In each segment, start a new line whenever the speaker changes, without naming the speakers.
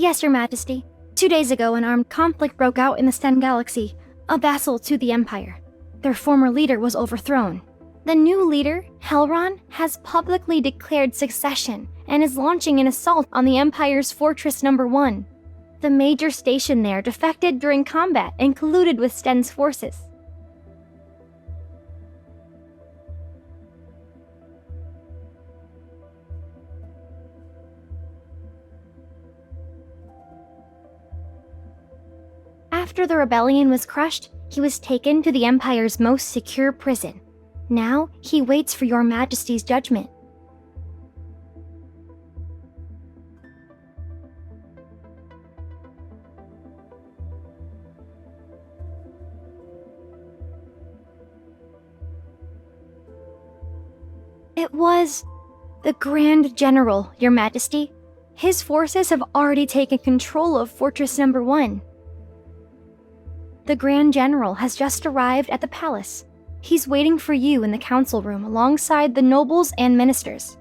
Yes, Your Majesty. 2 days ago, an armed conflict broke out in the Sten Galaxy, a vassal to the Empire. Their former leader was overthrown. The new leader, Helron, has publicly declared succession and is launching an assault on the Empire's Fortress Number 1. The major station there defected during combat and colluded with Sten's forces. After the rebellion was crushed, he was taken to the Empire's most secure prison. Now, he waits for Your Majesty's judgment. It was the Grand General, Your Majesty. His forces have already taken control of Fortress Number 1. The Grand General has just arrived at the palace. He's waiting for you in the council room alongside the nobles and ministers.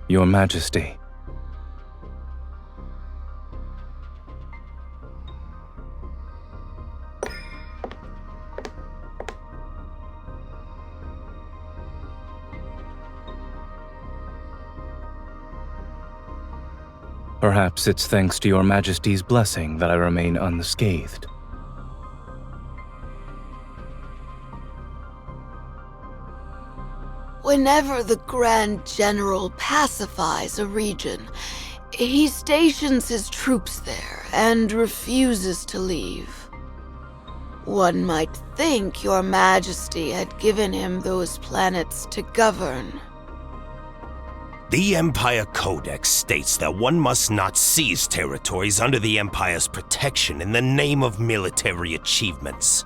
Your Majesty. Perhaps it's thanks to Your Majesty's blessing that I remain unscathed.
Whenever the Grand General pacifies a region, he stations his troops there and refuses to leave. One might think Your Majesty had given him those planets to govern.
The Empire Codex states that one must not seize territories under the Empire's protection in the name of military achievements.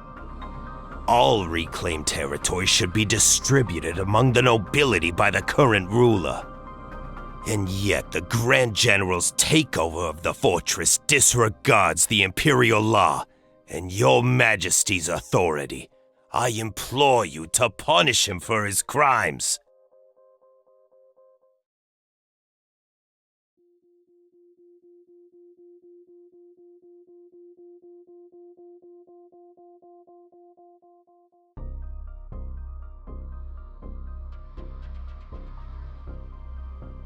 All reclaimed territory should be distributed among the nobility by the current ruler. And yet the Grand General's takeover of the fortress disregards the Imperial law and Your Majesty's authority. I implore you to punish him for his crimes.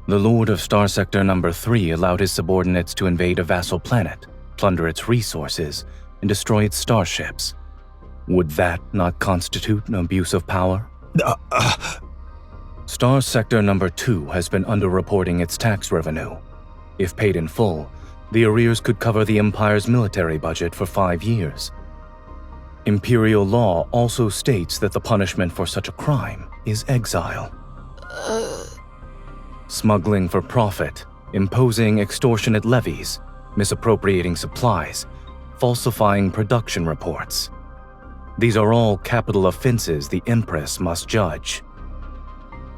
The Lord of Star Sector Number 3 allowed his subordinates to invade a vassal planet, plunder its resources, and destroy its starships. Would that not constitute an abuse of power? Star Sector Number 2 has been underreporting its tax revenue. If paid in full, the arrears could cover the Empire's military budget for 5 years. Imperial law also states that the punishment for such a crime is exile. Smuggling for profit, imposing extortionate levies, misappropriating supplies, falsifying production reports. These are all capital offenses the Empress must judge.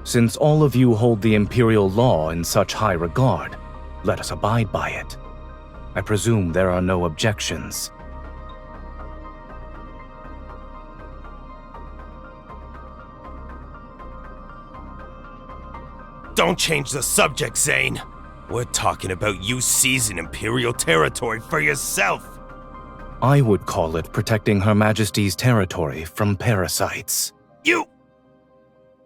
Since all of you hold the Imperial law in such high regard, let us abide by it. I presume there are no objections.
Don't change the subject, Zayne. We're talking about you seizing Imperial territory for yourself.
I would call it protecting Her Majesty's territory from parasites.
You!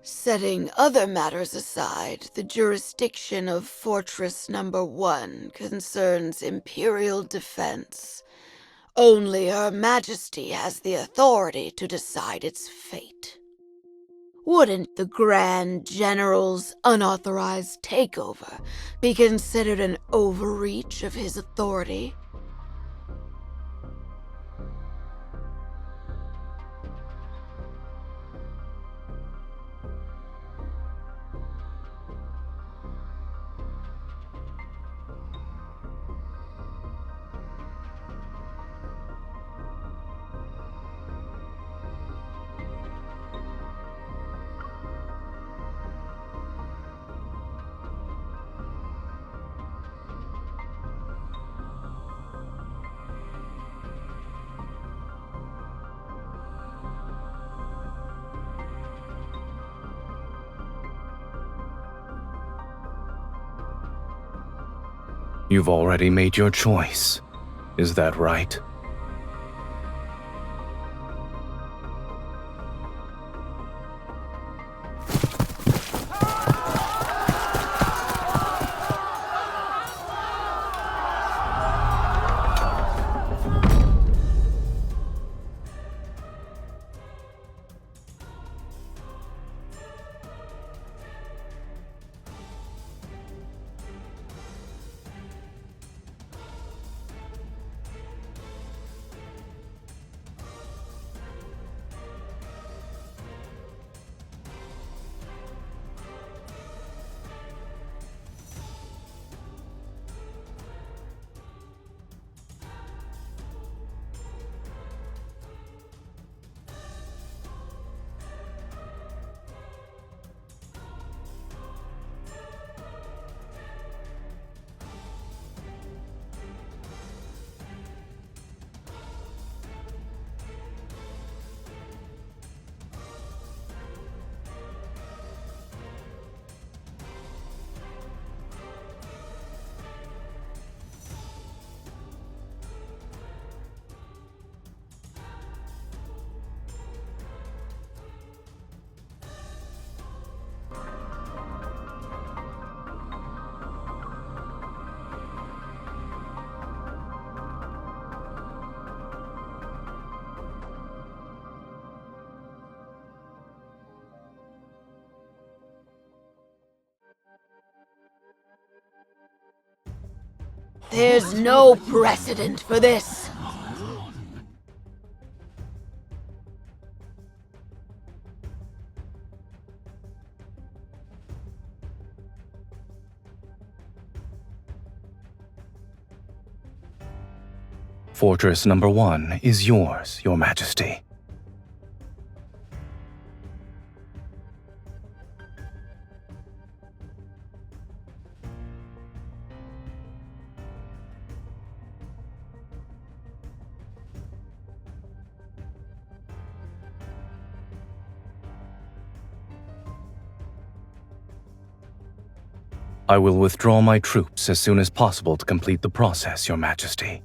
Setting other matters aside, the jurisdiction of Fortress Number 1 concerns Imperial defense. Only Her Majesty has the authority to decide its fate. Wouldn't the Grand General's unauthorized takeover be considered an overreach of his authority?
You've already made your choice. Is that right?
There's no precedent for this.
Fortress number 1 is yours, Your Majesty. I will withdraw my troops as soon as possible to complete the process, Your Majesty.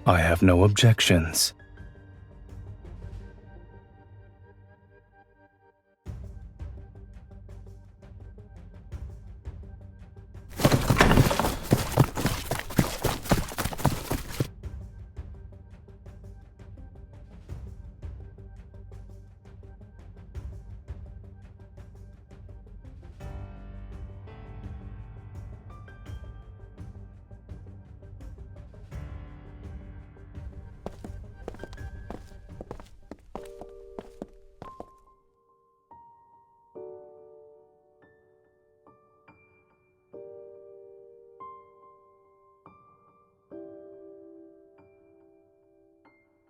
I have no objections.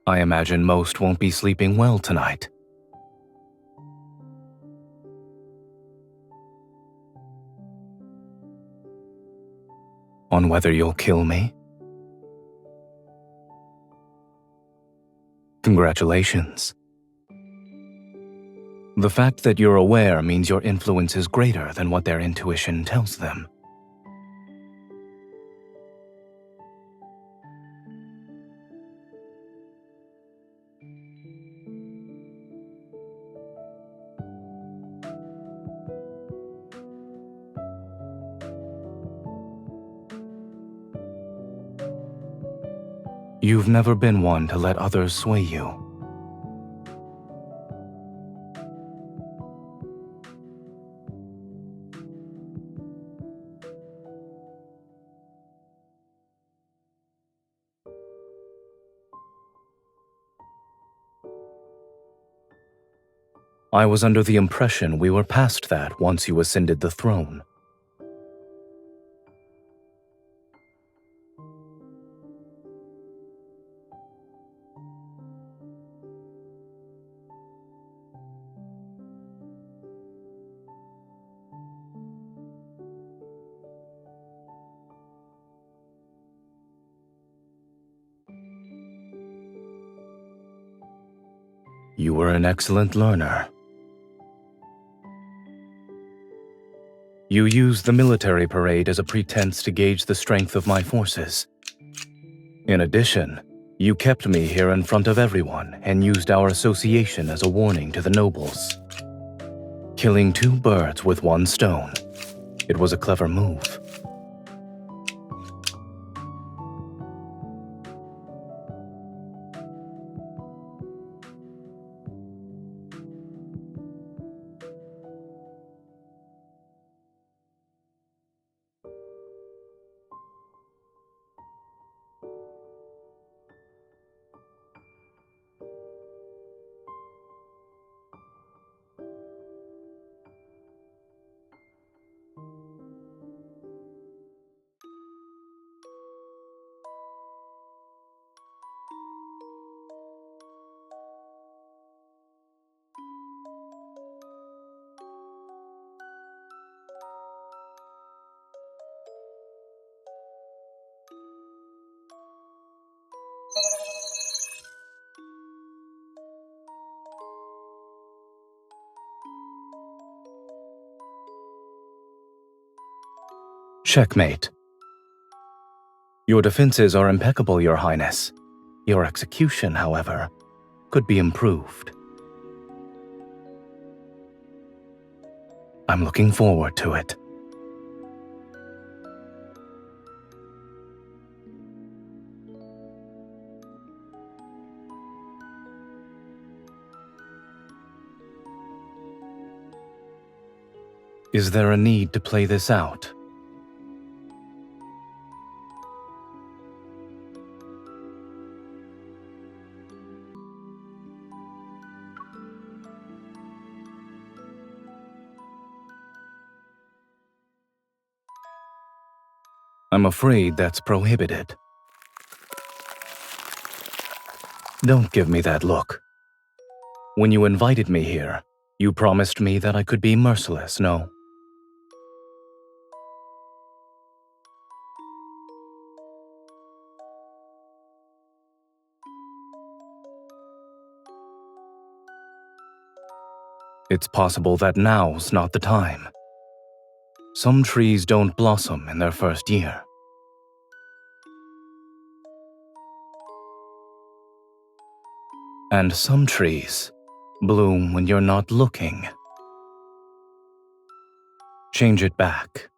I imagine most won't be sleeping well tonight. On whether you'll kill me? Congratulations. The fact that you're aware means your influence is greater than what their intuition tells them. You've never been one to let others sway you. I was under the impression we were past that once you ascended the throne. You were an excellent learner. You used the military parade as a pretense to gauge the strength of my forces. In addition, you kept me here in front of everyone and used our association as a warning to the nobles. Killing two birds with one stone. It was a clever move. Checkmate. Your defenses are impeccable, Your Highness. Your execution, however, could be improved. I'm looking forward to it. Is there a need to play this out? I'm afraid that's prohibited. Don't give me that look. When you invited me here, you promised me that I could be merciless, no? It's possible that now's not the time. Some trees don't blossom in their first year. And some trees bloom when you're not looking. Change it back.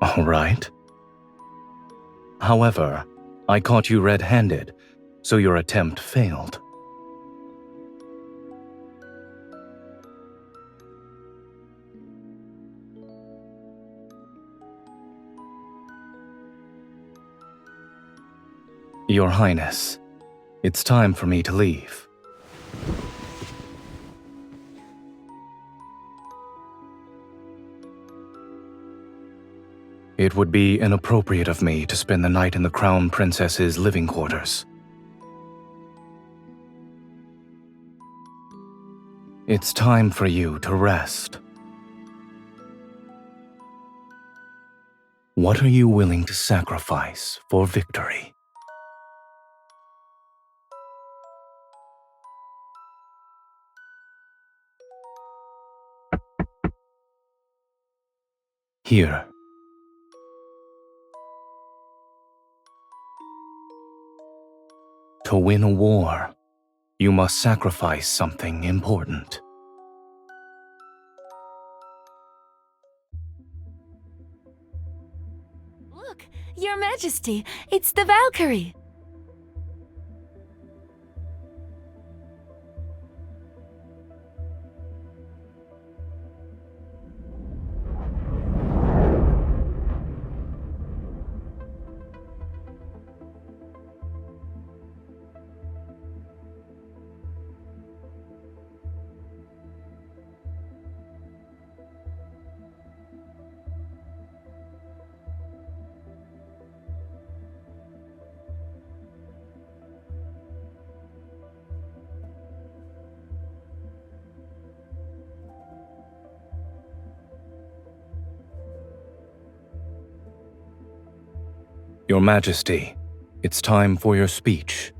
All right. However, I caught you red-handed, so your attempt failed. Your Highness, it's time for me to leave. It would be inappropriate of me to spend the night in the Crown Princess's living quarters. It's time for you to rest. What are you willing to sacrifice for victory? Here. To win a war, you must sacrifice something important.
Look, Your Majesty, it's the Valkyrie.
Your Majesty, it's time for your speech.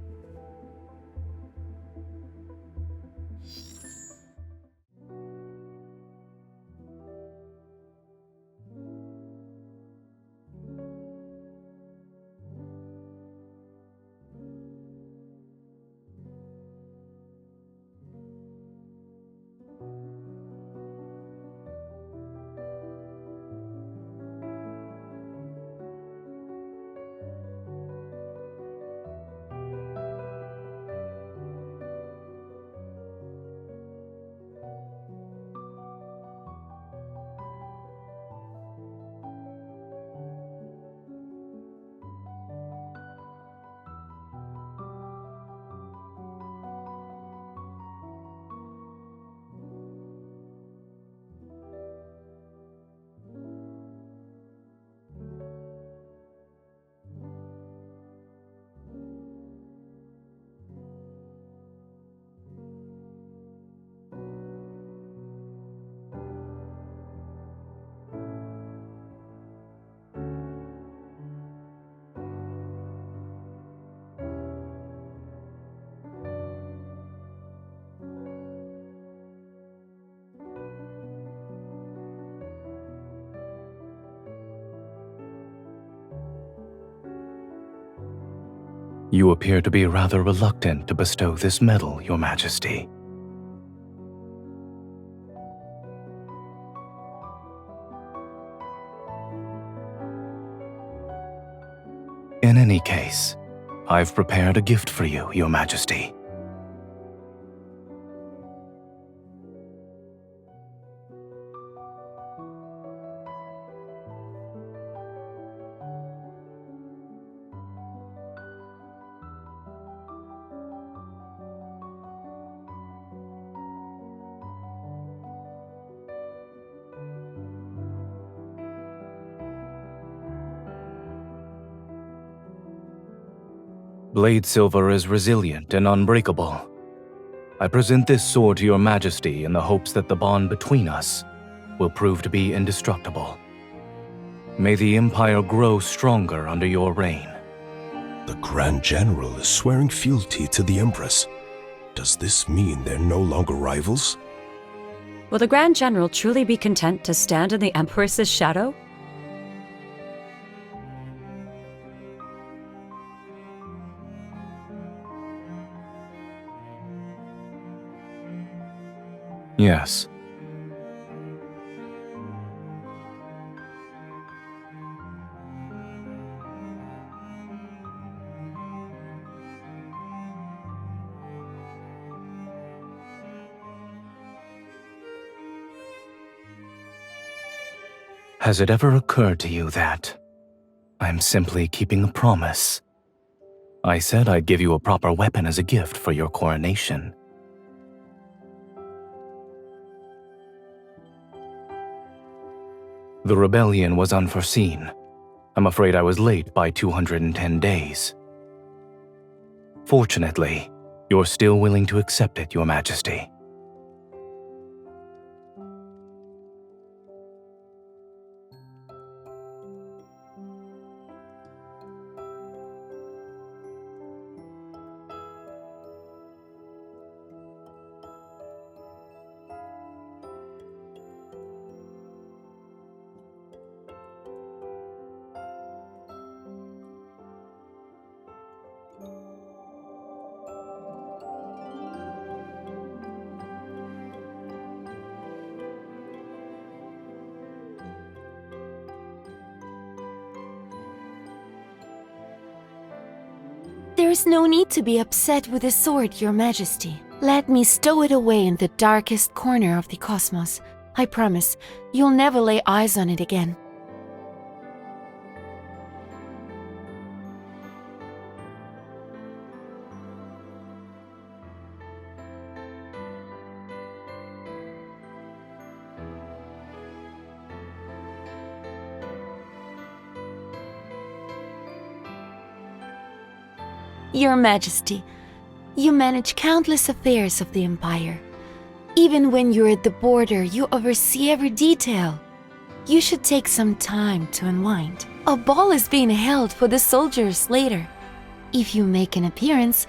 You appear to be rather reluctant to bestow this medal, Your Majesty. In any case, I've prepared a gift for you, Your Majesty. Blade silver is resilient and unbreakable. I present this sword to Your Majesty in the hopes that the bond between us will prove to be indestructible. May the Empire grow stronger under your reign.
The Grand General is swearing fealty to the Empress. Does this mean they're no longer rivals?
Will the Grand General truly be content to stand in the Empress's shadow?
Yes. Has it ever occurred to you that I'm simply keeping a promise? I said I'd give you a proper weapon as a gift for your coronation. The rebellion was unforeseen. I'm afraid I was late by 210 days. Fortunately, you're still willing to accept it, Your Majesty.
There is no need to be upset with the sword, Your Majesty. Let me stow it away in the darkest corner of the cosmos. I promise, you'll never lay eyes on it again. Your Majesty, you manage countless affairs of the Empire. Even when you're at the border, you oversee every detail. You should take some time to unwind. A ball is being held for the soldiers later. If you make an appearance,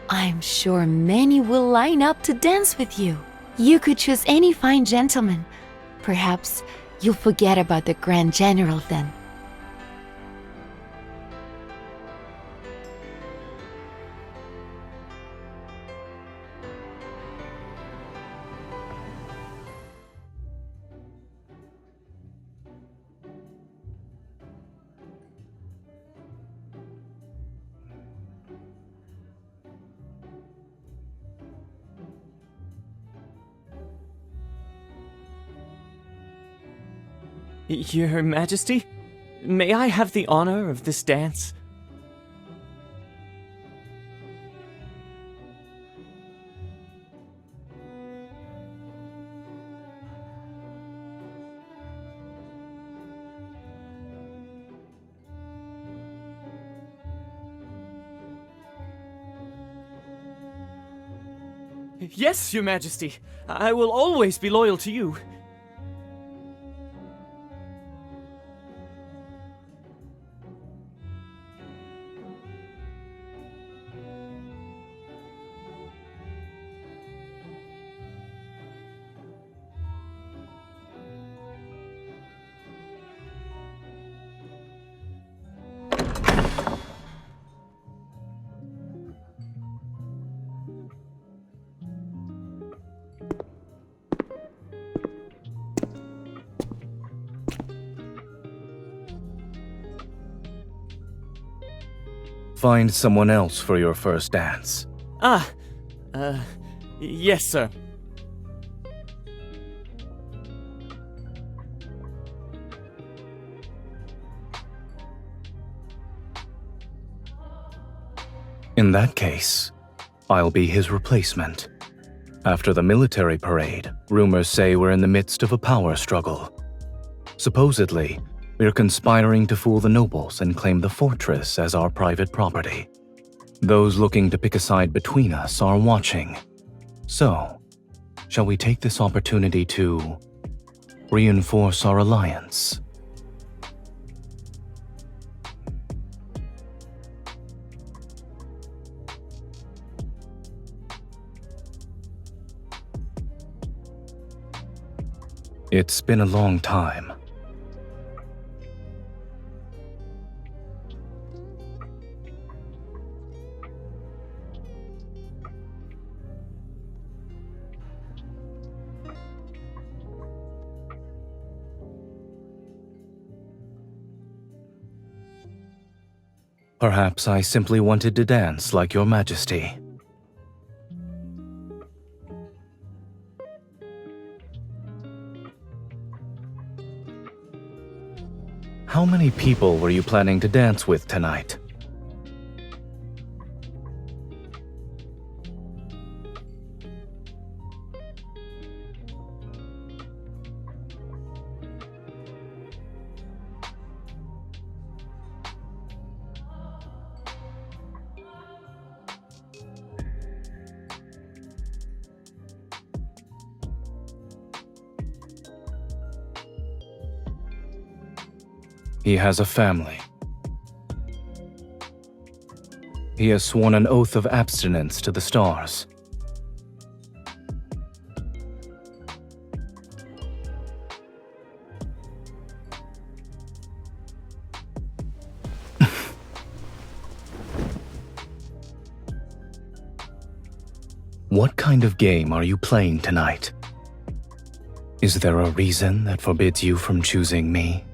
I'm sure many will line up to dance with you. You could choose any fine gentleman. Perhaps you'll forget about the Grand General then.
Your Majesty, may I have the honor of this dance? Yes, Your Majesty. I will always be loyal to you.
Find someone else for your first dance.
Yes, sir.
In that case, I'll be his replacement. After the military parade, rumors say we're in the midst of a power struggle. Supposedly, we're conspiring to fool the nobles and claim the fortress as our private property. Those looking to pick a side between us are watching. So, shall we take this opportunity to reinforce our alliance? It's been a long time. Perhaps I simply wanted to dance like your Majesty. How many people were you planning to dance with tonight? He has a family. He has sworn an oath of abstinence to the stars. What kind of game are you playing tonight? Is there a reason that forbids you from choosing me?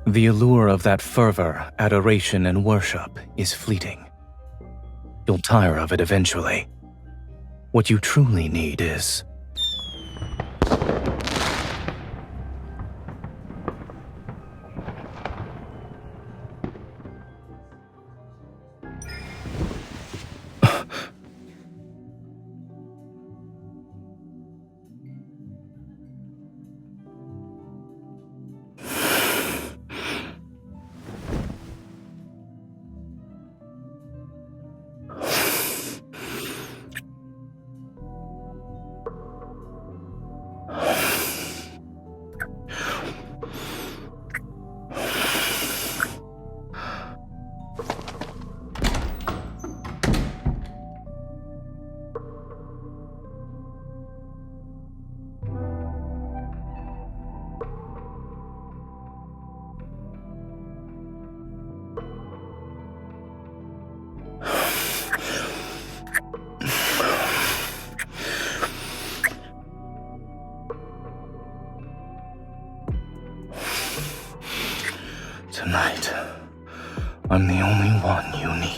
The allure of that fervor, adoration, and worship is fleeting. You'll tire of it eventually. What you truly need is... Tonight, I'm the only one you need.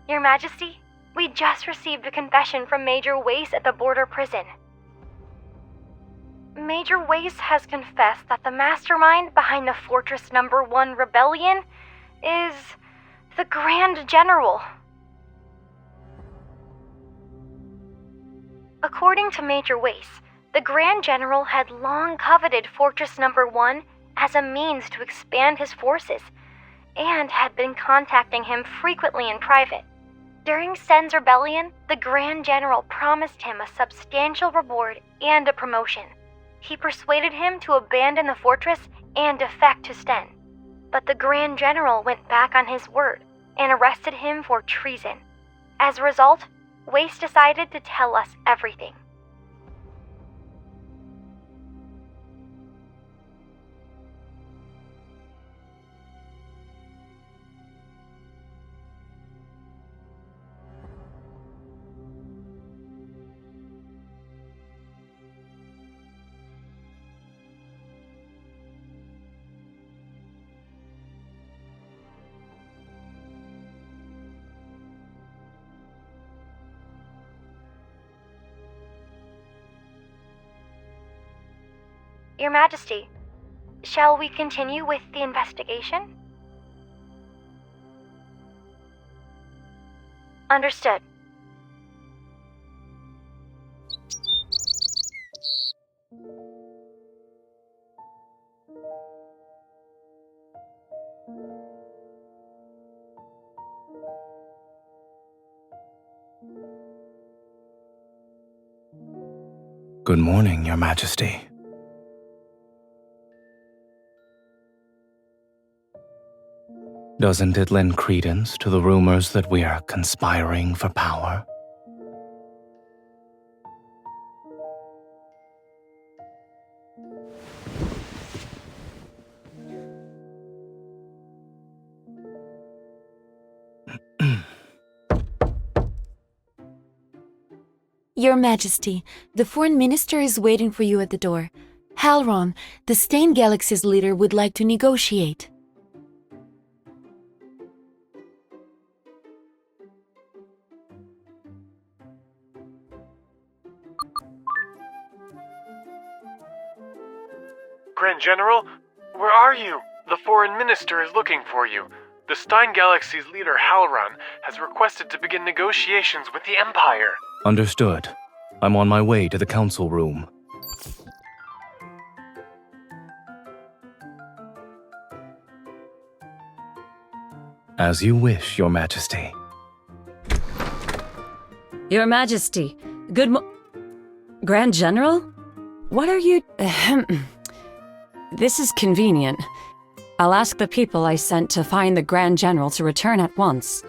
Your Majesty, we just received a confession from Major Wace at the border prison. Major Wace has confessed that the mastermind behind the Fortress Number 1 rebellion is the Grand General. According to Major Wace, the Grand General had long coveted Fortress Number 1 as a means to expand his forces, and had been contacting him frequently in private. During Sen's rebellion, the Grand General promised him a substantial reward and a promotion. He persuaded him to abandon the fortress and defect to Sten. But the Grand General went back on his word and arrested him for treason. As a result, Wace decided to tell us everything. Your Majesty, shall we continue with the investigation? Understood.
Good morning, Your Majesty. Doesn't it lend credence to the rumors that we are conspiring for power?
Your Majesty, the Foreign Minister is waiting for you at the door. Halron, the Stain Galaxy's leader, would like to negotiate.
Grand General, where are you? The Foreign Minister is looking for you. The Stein Galaxy's leader, Halron, has requested to begin negotiations with the Empire.
Understood. I'm on my way to the council room. As you wish, Your Majesty.
Your Majesty, Grand General? What are you... This is convenient. I'll ask the people I sent to find the Grand General to return at once.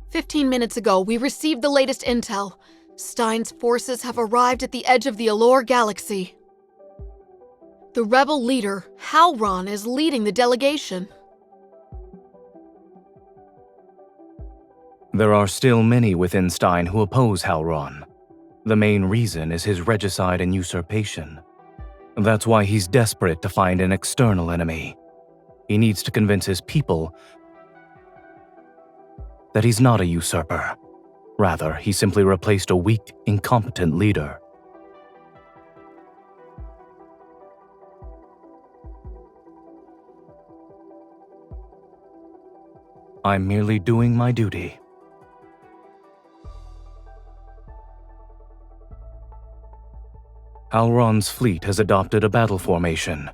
"15 minutes ago, we received the latest intel. Stein's forces have arrived at the edge of the Allure Galaxy. The rebel leader, Halron, is leading the delegation.
There are still many within Stein who oppose Halron. The main reason is his regicide and usurpation. That's why he's desperate to find an external enemy. He needs to convince his people that he's not a usurper. Rather, he simply replaced a weak, incompetent leader. I'm merely doing my duty. Halron's fleet has adopted a battle formation.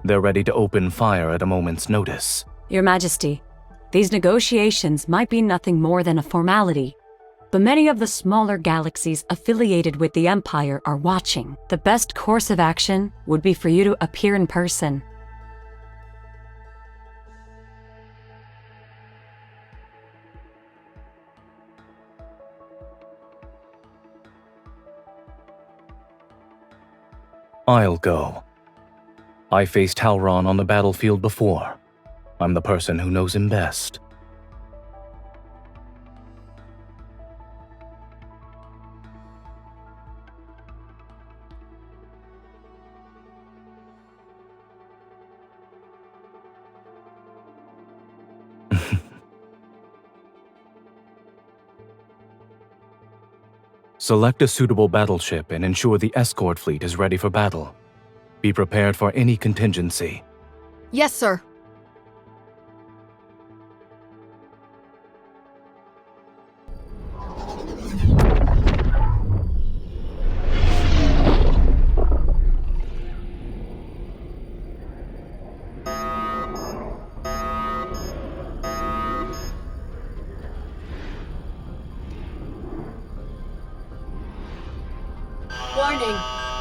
They're ready to open fire at a moment's notice.
Your Majesty, these negotiations might be nothing more than a formality, but many of the smaller galaxies affiliated with the Empire are watching. The best course of action would be for you to appear in person.
I'll go. I faced Halron on the battlefield before. I'm the person who knows him best. Select a suitable battleship and ensure the escort fleet is ready for battle. Be prepared for any contingency.
Yes, sir.
Warning!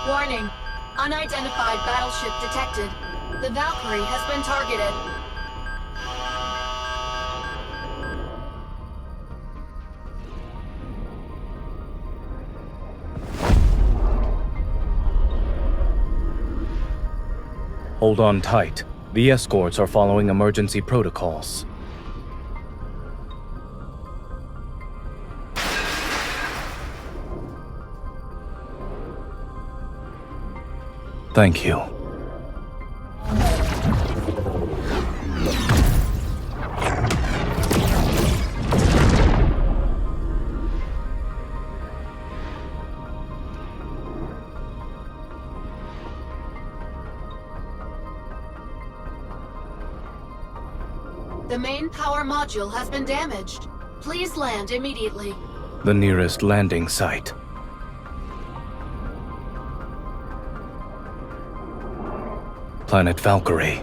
Warning! Unidentified battleship detected. The Valkyrie has been targeted.
Hold on tight. The escorts are following emergency protocols. Thank you.
The main power module has been damaged. Please land immediately.
The nearest landing site. Planet Valkyrie.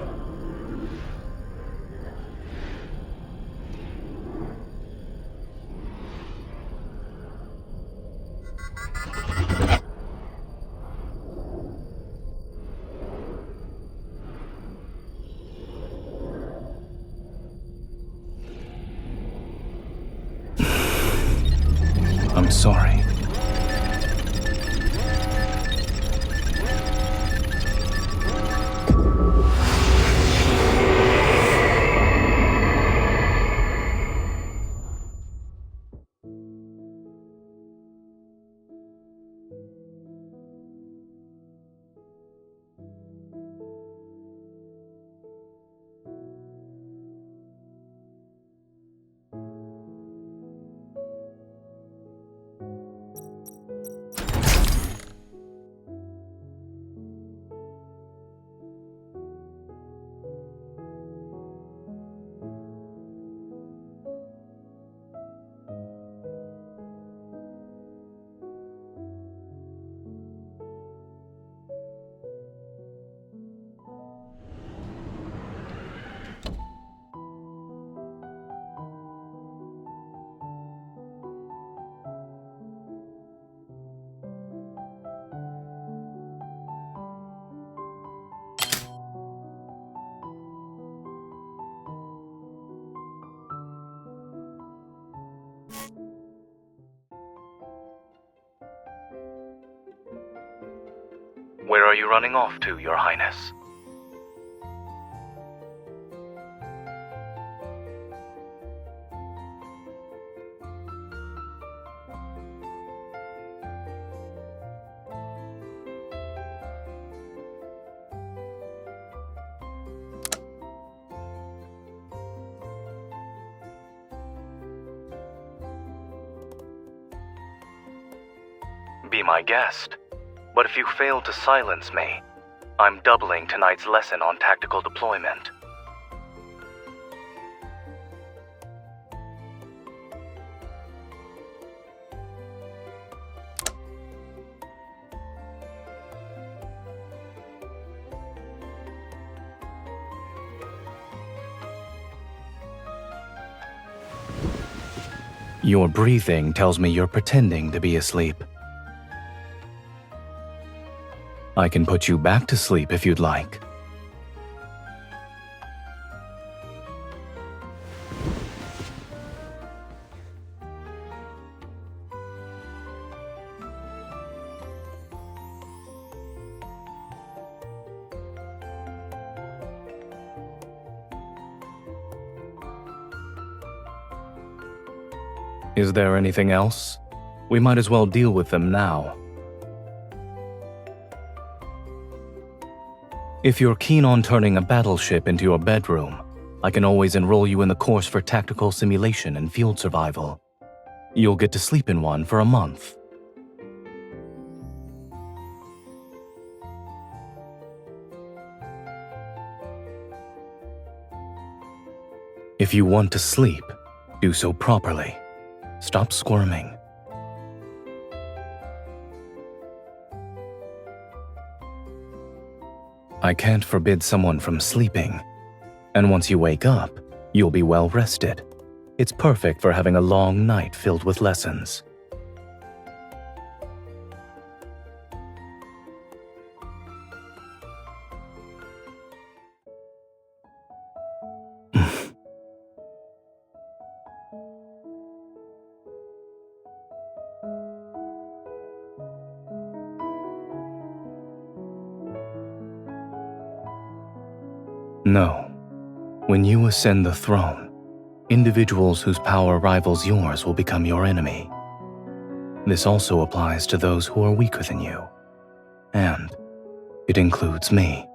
I'm sorry. Where are you running off to, Your Highness? Be my guest. But if you fail to silence me, I'm doubling tonight's lesson on tactical deployment. Your breathing tells me you're pretending to be asleep. I can put you back to sleep if you'd like. Is there anything else? We might as well deal with them now. If you're keen on turning a battleship into your bedroom, I can always enroll you in the course for tactical simulation and field survival. You'll get to sleep in one for a month. If you want to sleep, do so properly. Stop squirming. I can't forbid someone from sleeping, and once you wake up, you'll be well rested. It's perfect for having a long night filled with lessons. No. When you ascend the throne, individuals whose power rivals yours will become your enemy. This also applies to those who are weaker than you. And it includes me.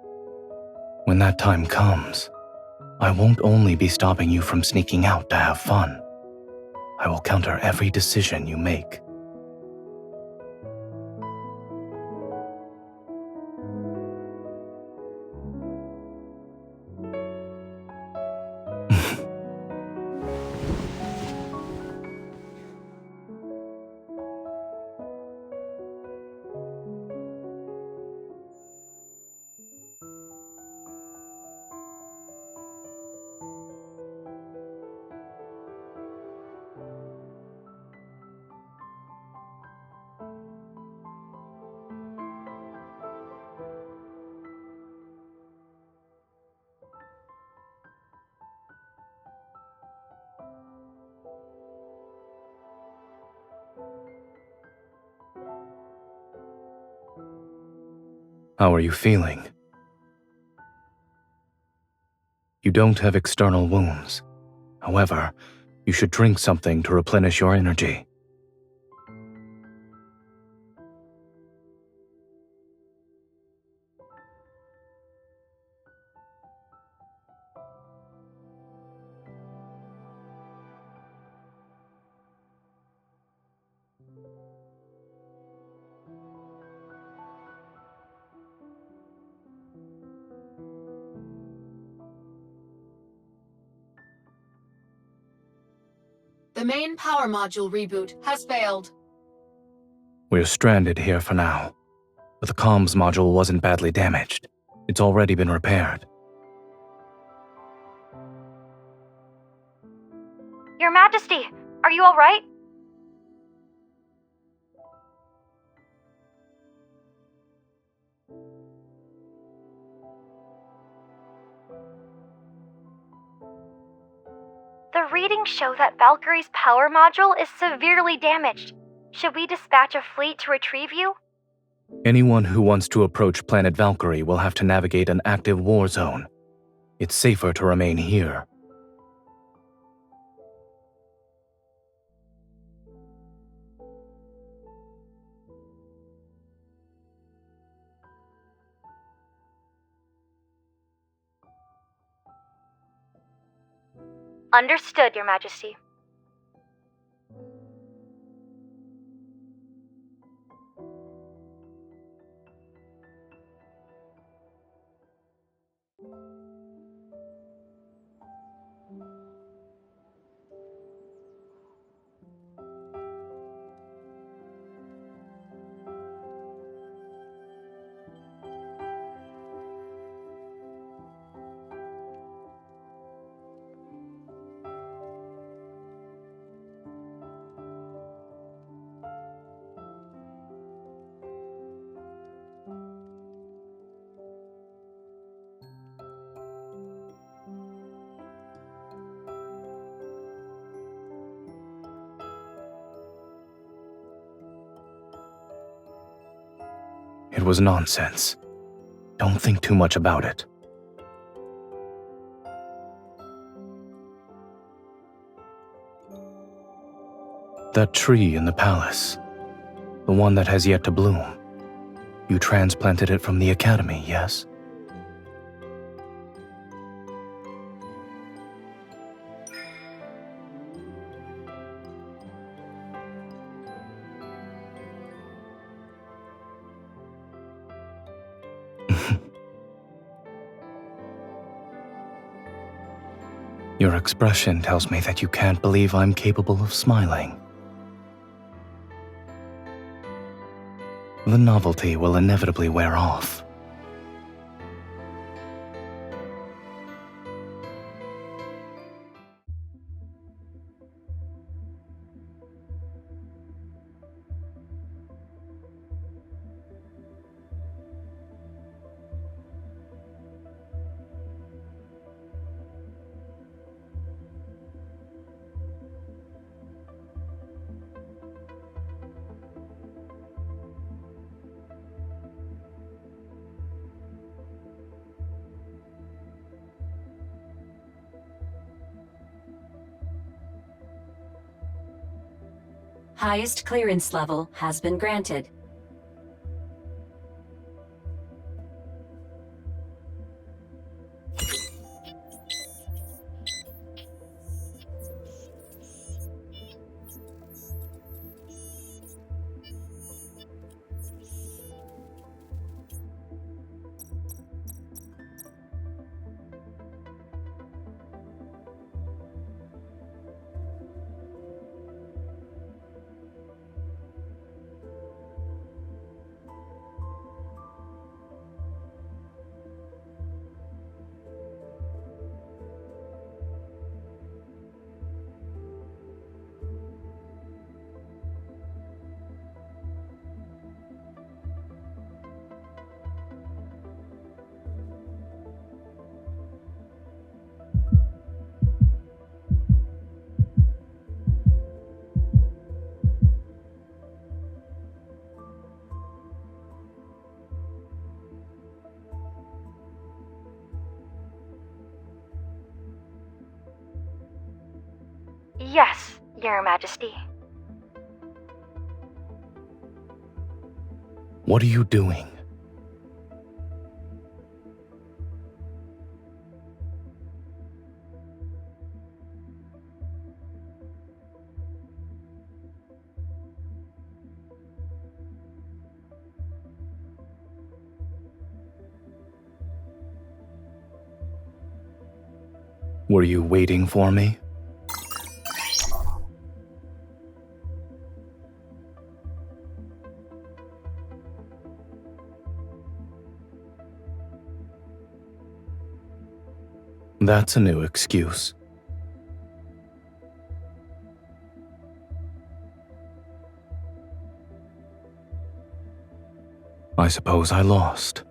When that time comes, I won't only be stopping you from sneaking out to have fun. I will counter every decision you make. How are you feeling? You don't have external wounds. However, you should drink something to replenish your energy.
The main power module reboot has failed.
We're stranded here for now, but the comms module wasn't badly damaged. It's already been repaired.
Your Majesty, are you all right? The readings show that Valkyrie's power module is severely damaged. Should we dispatch a fleet to retrieve you?
Anyone who wants to approach Planet Valkyrie will have to navigate an active war zone. It's safer to remain here.
Understood, Your Majesty.
It was nonsense. Don't think too much about it. That tree in the palace, the one that has yet to bloom, you transplanted it from the academy, yes? Your expression tells me that you can't believe I'm capable of smiling. The novelty will inevitably wear off.
Highest clearance level has been granted.
Yes, Your Majesty.
What are you doing? Were you waiting for me? That's a new excuse. I suppose I lost.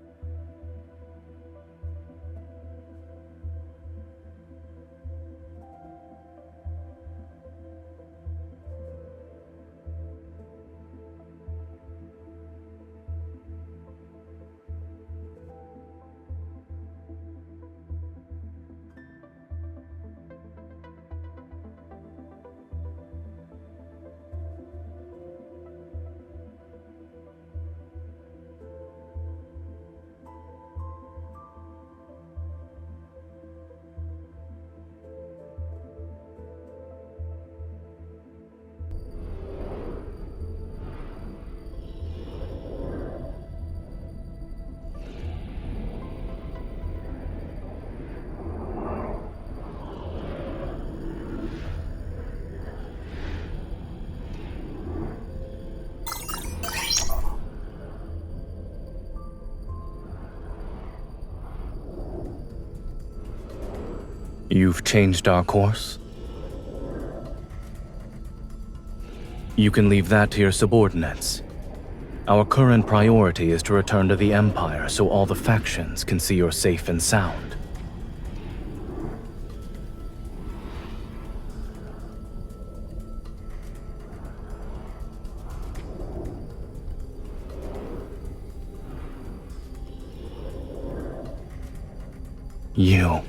You've changed our course? You can leave that to your subordinates. Our current priority is to return to the Empire so all the factions can see you're safe and sound. You.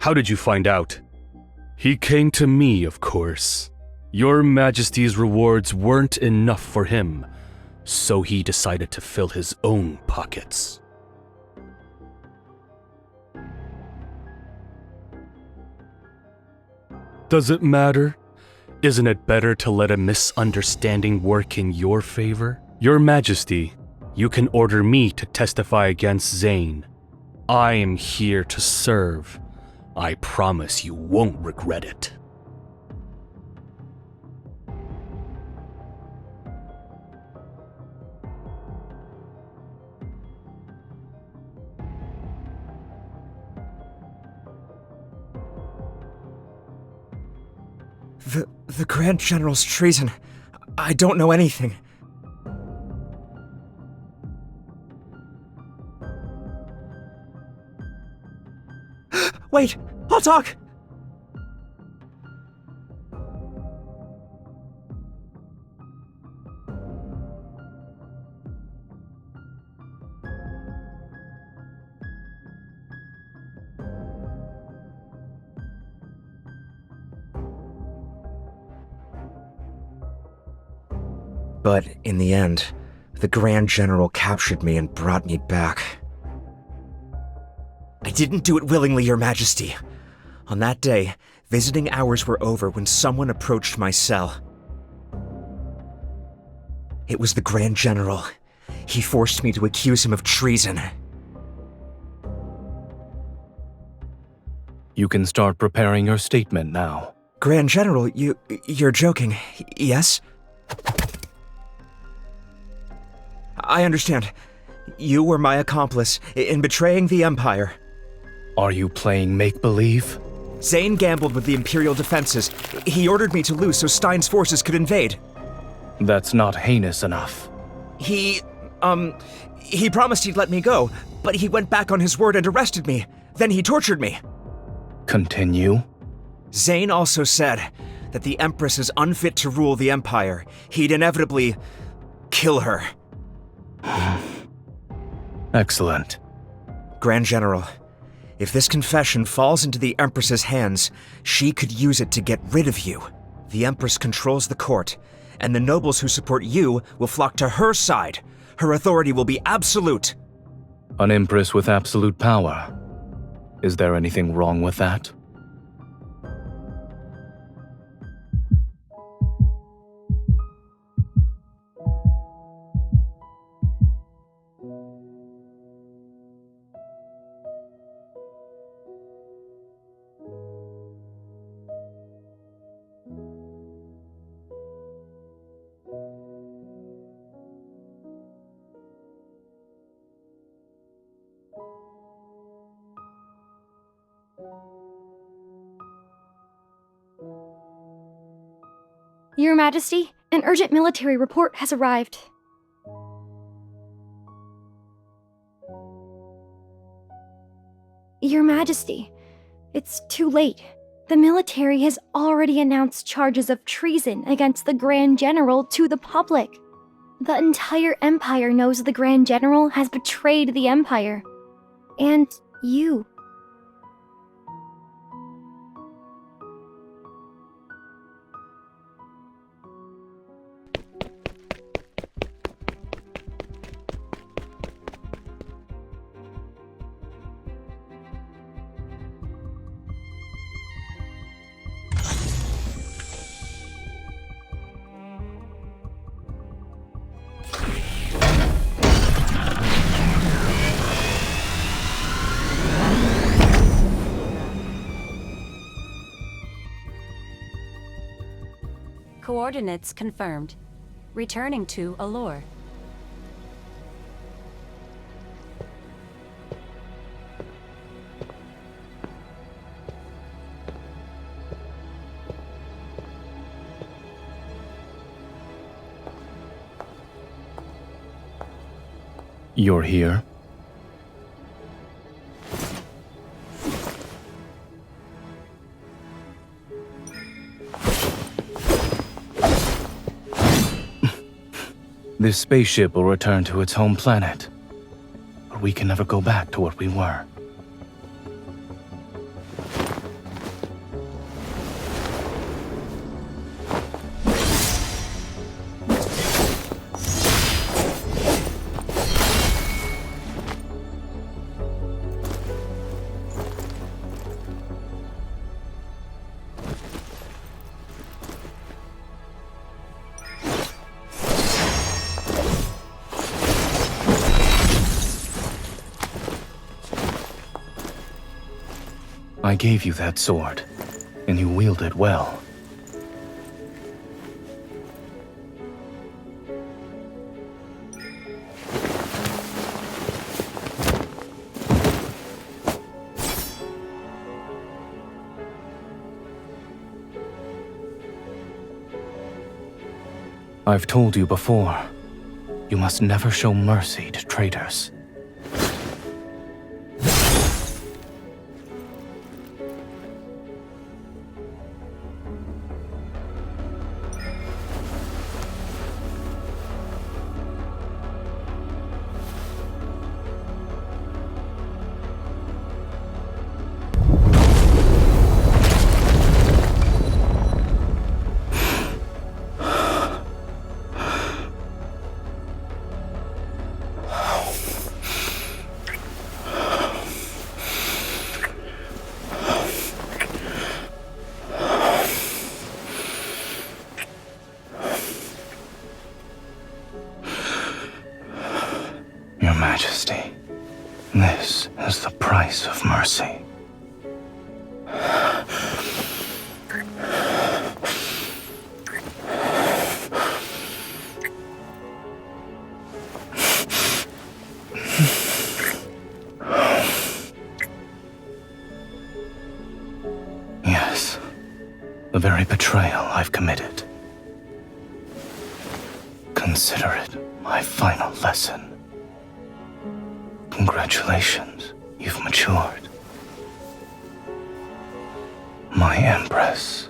How did you find out? He came to me, of course. Your Majesty's rewards weren't enough for him, so he decided to fill his own pockets. Does it matter? Isn't it better to let a misunderstanding work in your favor? Your Majesty, you can order me to testify against Zayne. I am here to serve. I promise you won't regret it.
The Grand General's treason. I don't know anything. Wait, I'll talk! But in the end, the Grand General captured me and brought me back. I didn't do it willingly, Your Majesty. On that day, visiting hours were over when someone approached my cell. It was the Grand General. He forced me to accuse him of treason.
You can start preparing your statement now.
Grand General, you're joking, yes? I understand. You were my accomplice in betraying the Empire.
Are you playing make-believe?
Zayne gambled with the Imperial defenses. He ordered me to lose so Stein's forces could invade.
That's not heinous enough.
He promised he'd let me go, but he went back on his word and arrested me. Then he tortured me.
Continue.
Zayne also said that the Empress is unfit to rule the Empire. He'd inevitably kill her.
Excellent.
Grand General, if this confession falls into the Empress's hands, she could use it to get rid of you. The Empress controls the court, and the nobles who support you will flock to her side. Her authority will be absolute.
An Empress with absolute power. Is there anything wrong with that?
Your Majesty, an urgent military report has arrived. Your Majesty, it's too late. The military has already announced charges of treason against the Grand General to the public. The entire Empire knows the Grand General has betrayed the Empire. And you.
Coordinates confirmed. Returning to Allure.
You're here? This spaceship will return to its home planet, but we can never go back to what we were. I gave you that sword, and you wield it well. I've told you before, you must never show mercy to traitors. Your Majesty, this is the price of mercy. Yes, the very betrayal I've committed. Consider it my final lesson. Congratulations, you've matured. My Empress.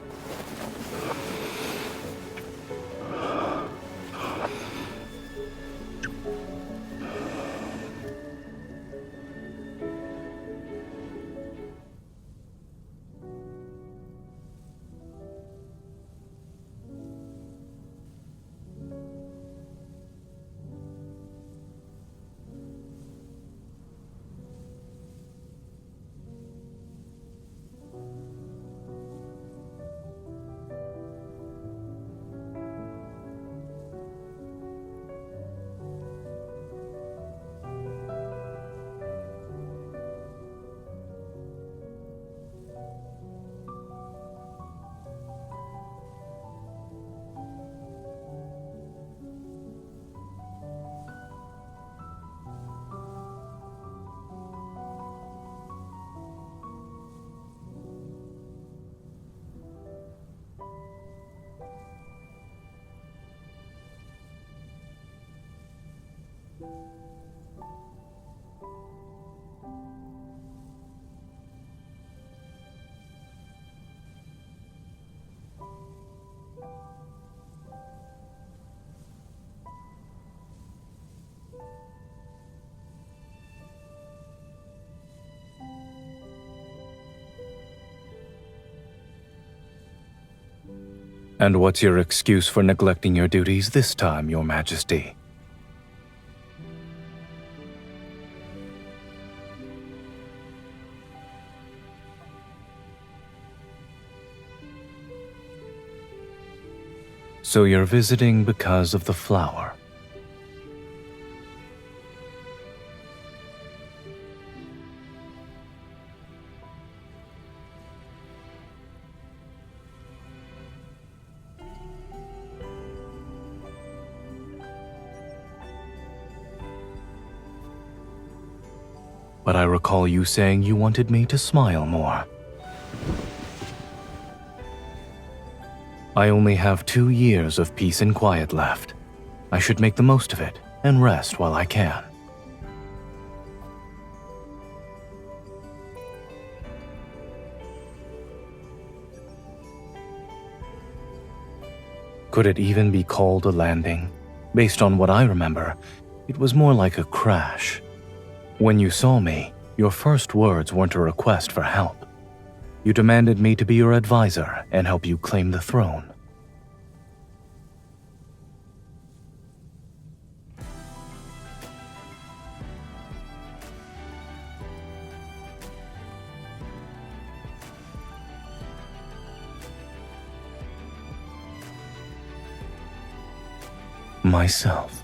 And what's your excuse for neglecting your duties this time, Your Majesty? So you're visiting because of the flower. But I recall you saying you wanted me to smile more. I only have 2 years of peace and quiet left. I should make the most of it and rest while I can. Could it even be called a landing? Based on what I remember, it was more like a crash. When you saw me, your first words weren't a request for help. You demanded me to be your advisor and help you claim the throne. Myself.